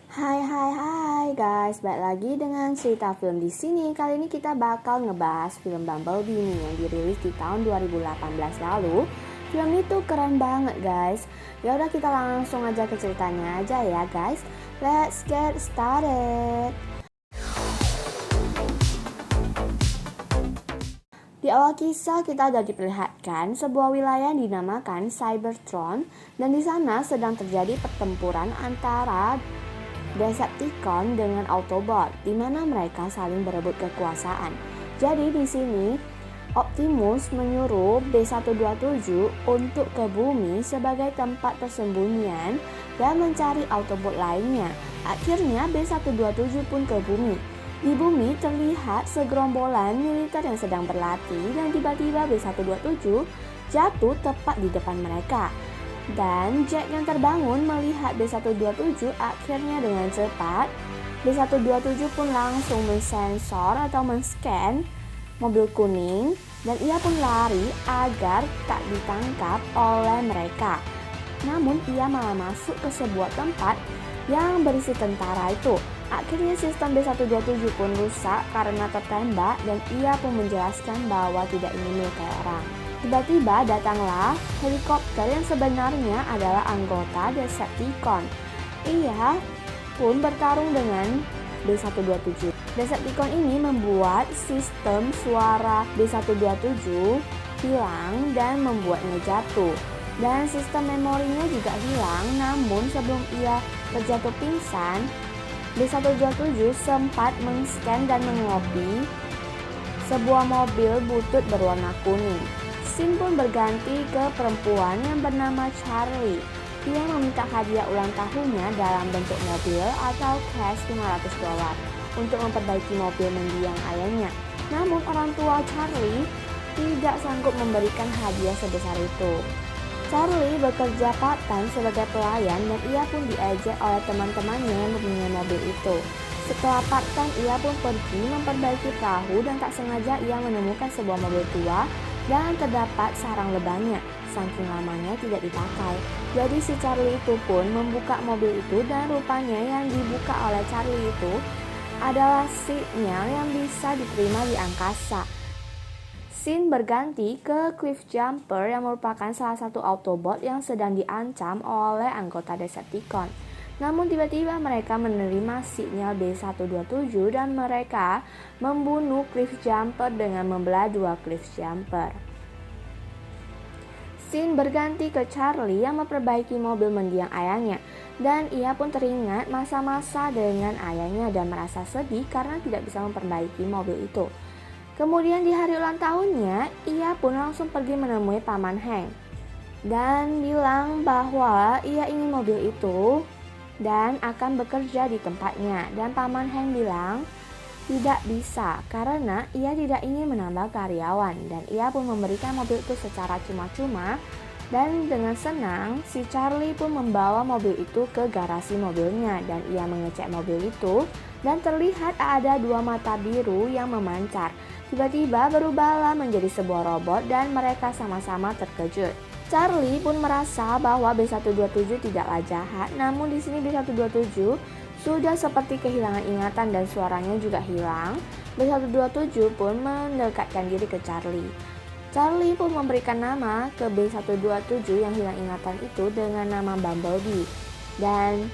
Hai guys, balik lagi dengan cerita film di sini. Kali ini kita bakal ngebahas film Bumblebee nih yang dirilis di tahun 2018 lalu. Film itu keren banget guys. Ya udah kita langsung aja ke ceritanya aja ya guys. Let's get started. Di awal kisah kita ada diperlihatkan sebuah wilayah yang dinamakan Cybertron dan di sana sedang terjadi pertempuran antara Decepticon dengan Autobot, di mana mereka saling berebut kekuasaan. Jadi di sini Optimus menyuruh B127 untuk ke bumi sebagai tempat persembunyian dan mencari Autobot lainnya. Akhirnya B127 pun ke bumi. Di bumi terlihat segerombolan militer yang sedang berlatih dan tiba-tiba B127 jatuh tepat di depan mereka. Dan Jack yang terbangun melihat B127 akhirnya dengan cepat. B127 pun langsung mensensor atau men-scan mobil kuning dan ia pun lari agar tak ditangkap oleh mereka. Namun ia malah masuk ke sebuah tempat yang berisi tentara itu. Akhirnya sistem B127 pun rusak karena tertembak dan ia pun menjelaskan bahwa tidak ingin melukai orang. Tiba-tiba datanglah helikopter yang sebenarnya adalah anggota Decepticon. Ia pun bertarung dengan B127. Decepticon ini membuat sistem suara B127 hilang dan membuatnya jatuh. Dan sistem memorinya juga hilang, namun sebelum ia terjatuh pingsan, B127 sempat men-scan dan mengopi sebuah mobil butut berwarna kuning. Scene pun berganti ke perempuan yang bernama Charlie. Ia meminta hadiah ulang tahunnya dalam bentuk mobil atau cash $500 untuk memperbaiki mobil mendiang ayahnya. Namun orang tua Charlie tidak sanggup memberikan hadiah sebesar itu. Charlie bekerja part-time sebagai pelayan dan ia pun diejek oleh teman-temannya yang mempunyai mobil itu. Setelah part-time ia pun pergi memperbaiki perahu dan tak sengaja ia menemukan sebuah mobil tua dan terdapat sarang lebahnya. Saking lamanya tidak dipakai. Jadi si Charlie itu pun membuka mobil itu dan rupanya yang dibuka oleh Charlie itu adalah sinyal yang bisa diterima di angkasa. Scene berganti ke Cliffjumper yang merupakan salah satu Autobot yang sedang diancam oleh anggota Decepticon. Namun tiba-tiba mereka menerima sinyal B127 dan mereka membunuh Cliffjumper dengan membelah dua Cliffjumper. Scene berganti ke Charlie yang memperbaiki mobil mendiang ayahnya dan ia pun teringat masa-masa dengan ayahnya dan merasa sedih karena tidak bisa memperbaiki mobil itu. Kemudian di hari ulang tahunnya, ia pun langsung pergi menemui Paman Hank dan bilang bahwa ia ingin mobil itu dan akan bekerja di tempatnya. Dan Paman Hank bilang tidak bisa karena ia tidak ingin menambah karyawan dan ia pun memberikan mobil itu secara cuma-cuma. Dan dengan senang, si Charlie pun membawa mobil itu ke garasi mobilnya dan ia mengecek mobil itu dan terlihat ada dua mata biru yang memancar. Tiba-tiba berubahlah menjadi sebuah robot dan mereka sama-sama terkejut. Charlie pun merasa bahwa B127 tidaklah jahat, namun di sini B127 sudah seperti kehilangan ingatan dan suaranya juga hilang. B127 pun mendekatkan diri ke Charlie. Charlie pun memberikan nama ke B127 yang hilang ingatan itu dengan nama Bumblebee dan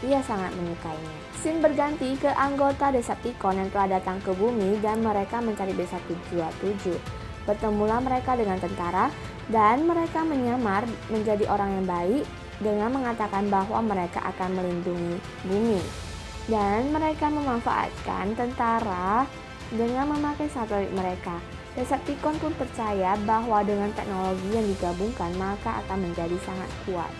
ia sangat menyukainya. Scene berganti ke anggota Decepticon yang telah datang ke bumi dan mereka mencari B127. Bertemulah mereka dengan tentara dan mereka menyamar menjadi orang yang baik dengan mengatakan bahwa mereka akan melindungi bumi. Dan mereka memanfaatkan tentara dengan memakai satelit mereka. Decepticon pun percaya bahwa dengan teknologi yang digabungkan maka akan menjadi sangat kuat.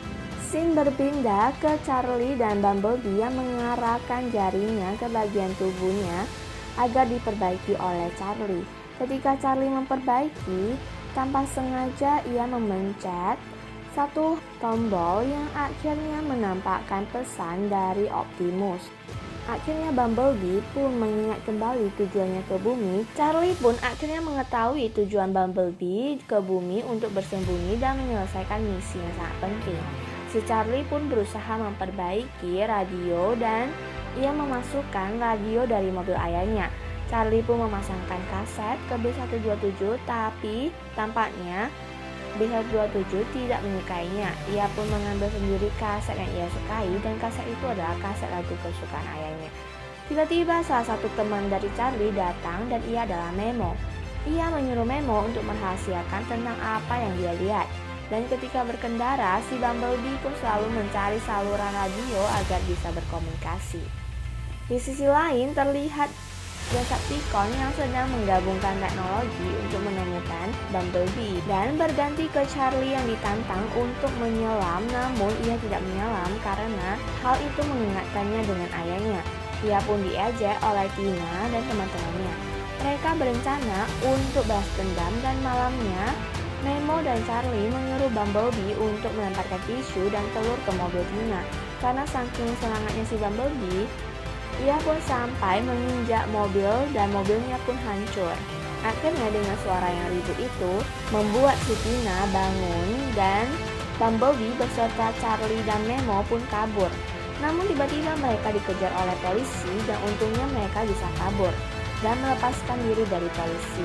Scene berpindah ke Charlie dan Bumblebee yang mengarahkan jarinya ke bagian tubuhnya agar diperbaiki oleh Charlie. Ketika Charlie memperbaiki, tanpa sengaja ia memencet satu tombol yang akhirnya menampakkan pesan dari Optimus. Akhirnya Bumblebee pun mengingat kembali tujuannya ke bumi. Charlie pun akhirnya mengetahui tujuan Bumblebee ke bumi untuk bersembunyi dan menyelesaikan misi yang sangat penting. Si Charlie pun berusaha memperbaiki radio dan ia memasukkan radio dari mobil ayahnya. Charlie pun memasangkan kaset ke B127, tapi tampaknya B127 tidak menyukainya. Ia pun mengambil sendiri kaset yang ia sukai dan kaset itu adalah kaset lagu kesukaan ayahnya. Tiba-tiba salah satu teman dari Charlie datang dan ia adalah Memo. Ia menyuruh Memo untuk merahasiakan tentang apa yang dia lihat. Dan ketika berkendara, si Bumblebee pun selalu mencari saluran radio agar bisa berkomunikasi. Di sisi lain terlihat Decepticon yang sedang menggabungkan teknologi untuk menemukan Bumblebee dan berganti ke Charlie yang ditantang untuk menyelam, namun ia tidak menyelam karena hal itu mengingatkannya dengan ayahnya. Ia pun diejek oleh Tina dan teman-temannya. Mereka berencana untuk balas dendam dan malamnya Memo dan Charlie menyuruh Bumblebee untuk melemparkan tisu dan telur ke mobil Tina. Karena saking semangatnya si Bumblebee, ia pun sampai menginjak mobil dan mobilnya pun hancur. Akhirnya dengan suara yang ribut itu membuat si Tina bangun dan Bumblebee beserta Charlie dan Memo pun kabur. Namun tiba-tiba mereka dikejar oleh polisi dan untungnya mereka bisa kabur dan melepaskan diri dari polisi.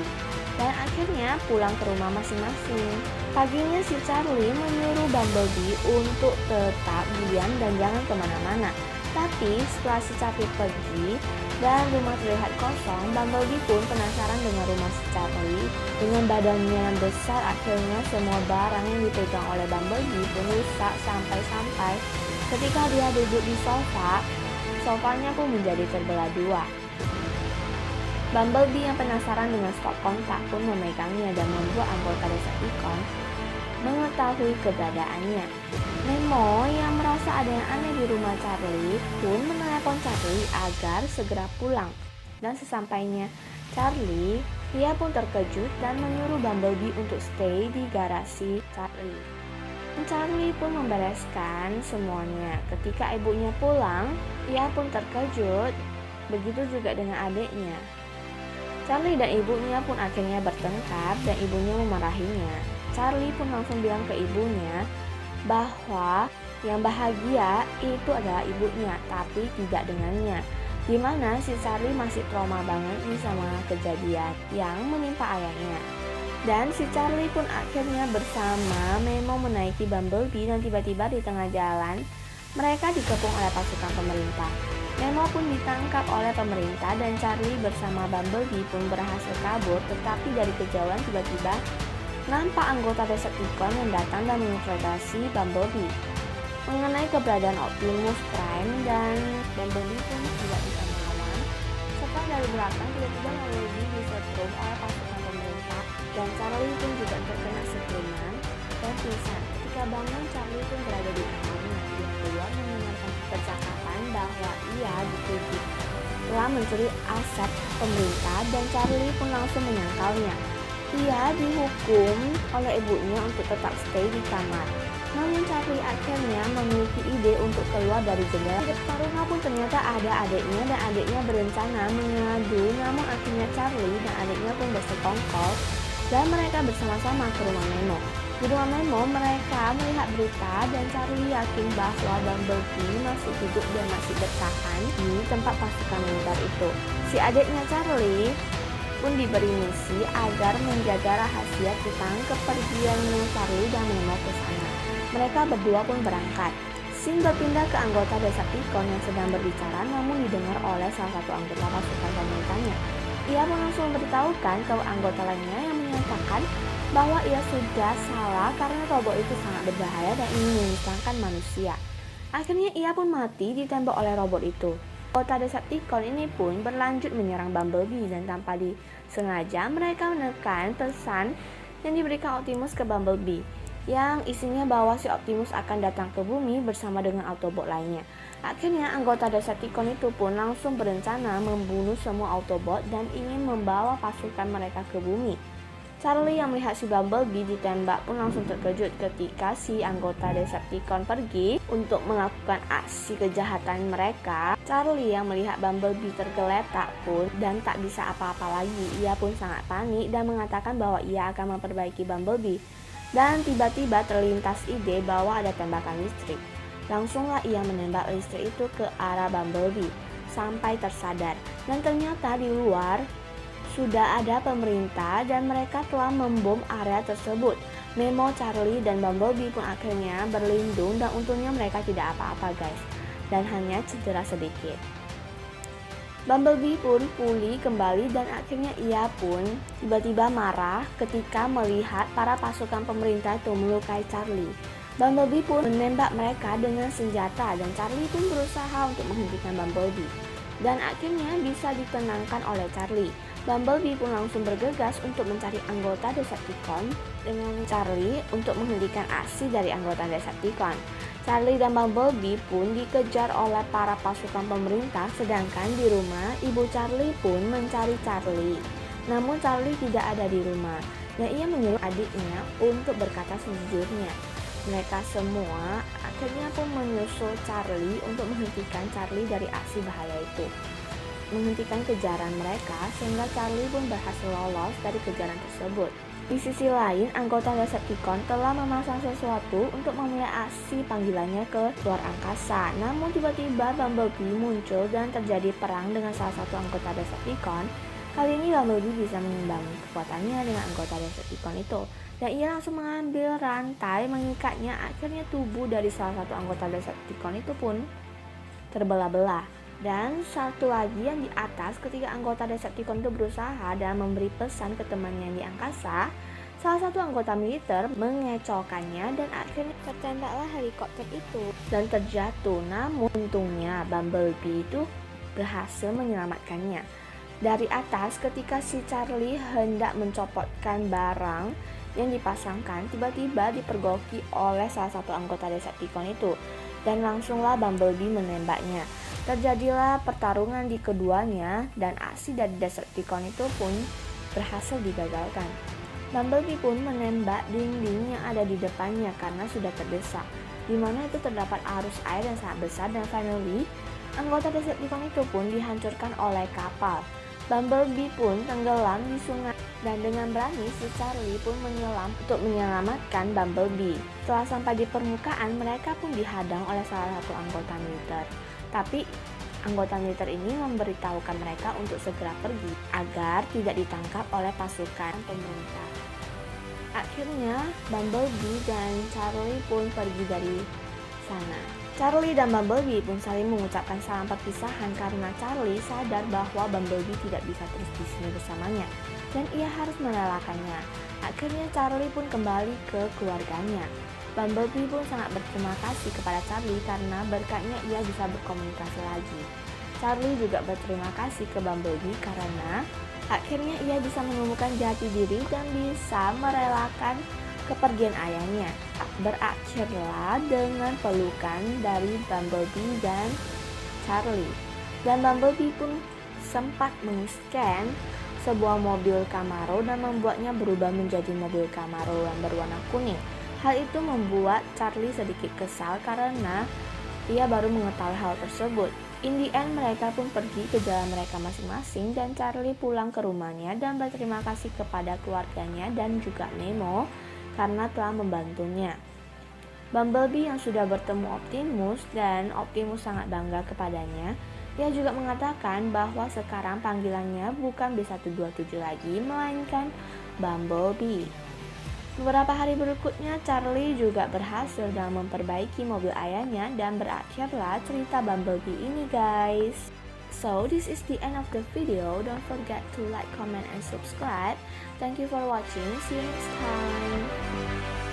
Dan akhirnya pulang ke rumah masing-masing. Paginya si Charlie menyuruh Bumblebee untuk tetap diam dan jangan kemana-mana. Tapi setelah si Charlie pergi dan rumah terlihat kosong, Bumblebee pun penasaran dengan rumah si Charlie. Dengan badannya yang besar, akhirnya semua barang yang dipegang oleh Bumblebee pun rusak sampai-sampai ketika dia duduk di sofa, sofanya pun menjadi terbelah dua. Bumblebee yang penasaran dengan stop kontak pun memegangnya dan membuat anggota Decepticon mengetahui keberadaannya. Memo yang merasa ada yang aneh di rumah Charlie pun menelepon Charlie agar segera pulang. Dan sesampainya Charlie, ia pun terkejut dan menyuruh Bumblebee untuk stay di garasi Charlie. Charlie pun membereskan semuanya. Ketika ibunya pulang, ia pun terkejut. Begitu juga dengan adiknya. Charlie dan ibunya pun akhirnya bertengkar dan ibunya memarahinya. Charlie pun langsung bilang ke ibunya bahwa yang bahagia itu adalah ibunya, tapi tidak dengannya. Dimana si Charlie masih trauma banget nih sama kejadian yang menimpa ayahnya. Dan si Charlie pun akhirnya bersama Memo menaiki Bumblebee dan tiba-tiba di tengah jalan mereka dikepung oleh pasukan pemerintah. Memo pun ditangkap oleh pemerintah dan Charlie bersama Bumblebee pun berhasil kabur, tetapi dari kejauhan tiba-tiba nampak anggota Decepticon yang datang dan menginterogasi Bumblebee mengenai keberadaan Optimus Prime dan Bumblebee pun tidak bisa melawan. Setelah dari belakang tiba-tiba Bumblebee disetrum oleh pasukan pemerintah dan Charlie pun juga terkena setruman dan pingsan. Ketika bangun, Charlie pun berada di kamarnya. Dia keluar mendengarkan percakapan bahwa ia dituduh telah mencuri aset pemerintah dan Charlie pun langsung menyangkalnya. Ia dihukum oleh ibunya untuk tetap stay di kamar. Namun Charlie akhirnya memiliki ide untuk keluar dari jendela. Di depan rumah pun ternyata ada adiknya dan adiknya berencana mengadu. Namun akhirnya Charlie dan adiknya pun bersekongkol dan mereka bersama-sama ke rumah Memo. Di rumah Memo mereka melihat berita dan Charlie yakin bahwa Bumblebee masih hidup dan masih bertahan di tempat pasukan militer itu. Si adiknya Charlie pun diberi misi agar menjaga rahasia tentang kepergiannya Charlie dan Memo ke sana. Mereka berdua pun berangkat. Scene berpindah ke anggota Decepticon yang sedang berbicara namun didengar oleh salah satu anggota pasukan pemerintahnya. Ia pun langsung memberitahukan ke anggota lainnya yang menyatakan bahwa ia sudah salah karena robot itu sangat berbahaya dan ingin memusnahkan manusia. Akhirnya ia pun mati ditembak oleh robot itu. Anggota Decepticon ini pun berlanjut menyerang Bumblebee dan tanpa disengaja mereka menekan pesan yang diberikan Optimus ke Bumblebee yang isinya bahwa si Optimus akan datang ke bumi bersama dengan Autobot lainnya. Akhirnya anggota Decepticon itu pun langsung berencana membunuh semua Autobot dan ingin membawa pasukan mereka ke bumi. Charlie yang melihat si Bumblebee ditembak pun langsung terkejut ketika si anggota Decepticon pergi untuk melakukan aksi kejahatan mereka. Charlie yang melihat Bumblebee tergeletak pun dan tak bisa apa-apa lagi. Ia pun sangat panik dan mengatakan bahwa ia akan memperbaiki Bumblebee. Dan tiba-tiba terlintas ide bahwa ada tembakan listrik. Langsunglah ia menembak listrik itu ke arah Bumblebee sampai tersadar. Dan ternyata di luar sudah ada pemerintah dan mereka telah membom area tersebut. Nemo, Charlie, dan Bumblebee pun akhirnya berlindung dan untungnya mereka tidak apa-apa guys. Dan hanya cedera sedikit. Bumblebee pun pulih kembali dan akhirnya ia pun tiba-tiba marah ketika melihat para pasukan pemerintah itu melukai Charlie. Bumblebee pun menembak mereka dengan senjata dan Charlie pun berusaha untuk menghentikan Bumblebee. Dan akhirnya bisa ditenangkan oleh Charlie. Bumblebee pun langsung bergegas untuk mencari anggota Decepticon dengan Charlie untuk menghentikan aksi dari anggota Decepticon. Charlie dan Bumblebee pun dikejar oleh para pasukan pemerintah, sedangkan di rumah ibu Charlie pun mencari Charlie. Namun Charlie tidak ada di rumah dan ia menyuruh adiknya untuk berkata sejujurnya. Mereka semua akhirnya pun menyusul Charlie untuk menghentikan Charlie dari aksi bahaya itu. Menghentikan kejaran mereka sehingga Charlie pun berhasil lolos dari kejaran tersebut. Di sisi lain, anggota Decepticon telah memasang sesuatu untuk memulai aksi panggilannya ke luar angkasa. Namun tiba-tiba Bumblebee muncul dan terjadi perang dengan salah satu anggota Decepticon. Kali ini Bumblebee bisa mengimbangi kekuatannya dengan anggota Decepticon itu. Dan ia langsung mengambil rantai mengikatnya, akhirnya tubuh dari salah satu anggota Decepticon itu pun terbelah-belah. Dan satu lagi yang di atas, ketika anggota Decepticon itu berusaha dan memberi pesan ke temannya yang di angkasa, salah satu anggota militer mengecohkannya dan akhirnya tertembaklah helikopter itu dan terjatuh. Namun untungnya Bumblebee itu berhasil menyelamatkannya. Dari atas, ketika si Charlie hendak mencopotkan barang yang dipasangkan, tiba-tiba dipergoki oleh salah satu anggota Decepticon itu dan langsunglah Bumblebee menembaknya. Terjadilah pertarungan di keduanya dan aksi dari Decepticon itu pun berhasil digagalkan. Bumblebee pun menembak dinding yang ada di depannya karena sudah terdesak, di mana itu terdapat arus air yang sangat besar dan finally anggota Decepticon itu pun dihancurkan oleh kapal. Bumblebee pun tenggelam di sungai dan dengan berani si Charlie pun menyelam untuk menyelamatkan Bumblebee. Setelah sampai di permukaan, mereka pun dihadang oleh salah satu anggota militer. Tapi anggota militer ini memberitahukan mereka untuk segera pergi agar tidak ditangkap oleh pasukan pemerintah. Akhirnya Bumblebee dan Charlie pun pergi dari sana. Charlie dan Bumblebee pun saling mengucapkan salam perpisahan karena Charlie sadar bahwa Bumblebee tidak bisa terus di sini bersamanya dan ia harus merelakannya. Akhirnya Charlie pun kembali ke keluarganya. Bumblebee pun sangat berterima kasih kepada Charlie karena berkatnya ia bisa berkomunikasi lagi. Charlie juga berterima kasih ke Bumblebee karena akhirnya ia bisa menemukan jati diri dan bisa merelakan kepergian ayahnya. Berakhirlah dengan pelukan dari Bumblebee dan Charlie. Dan Bumblebee pun sempat meng-scan sebuah mobil Camaro dan membuatnya berubah menjadi mobil Camaro yang berwarna kuning. Hal itu membuat Charlie sedikit kesal karena ia baru mengetahui hal tersebut. In the end, mereka pun pergi ke jalan mereka masing-masing dan Charlie pulang ke rumahnya dan berterima kasih kepada keluarganya dan juga Nemo karena telah membantunya. Bumblebee yang sudah bertemu Optimus dan Optimus sangat bangga kepadanya. Ia juga mengatakan bahwa sekarang panggilannya bukan B127 lagi, melainkan Bumblebee. Beberapa hari berikutnya, Charlie juga berhasil dalam memperbaiki mobil ayahnya dan berakhirlah cerita Bumblebee ini guys. So, this is the end of the video. Don't forget to like, comment, and subscribe. Thank you for watching. See you next time.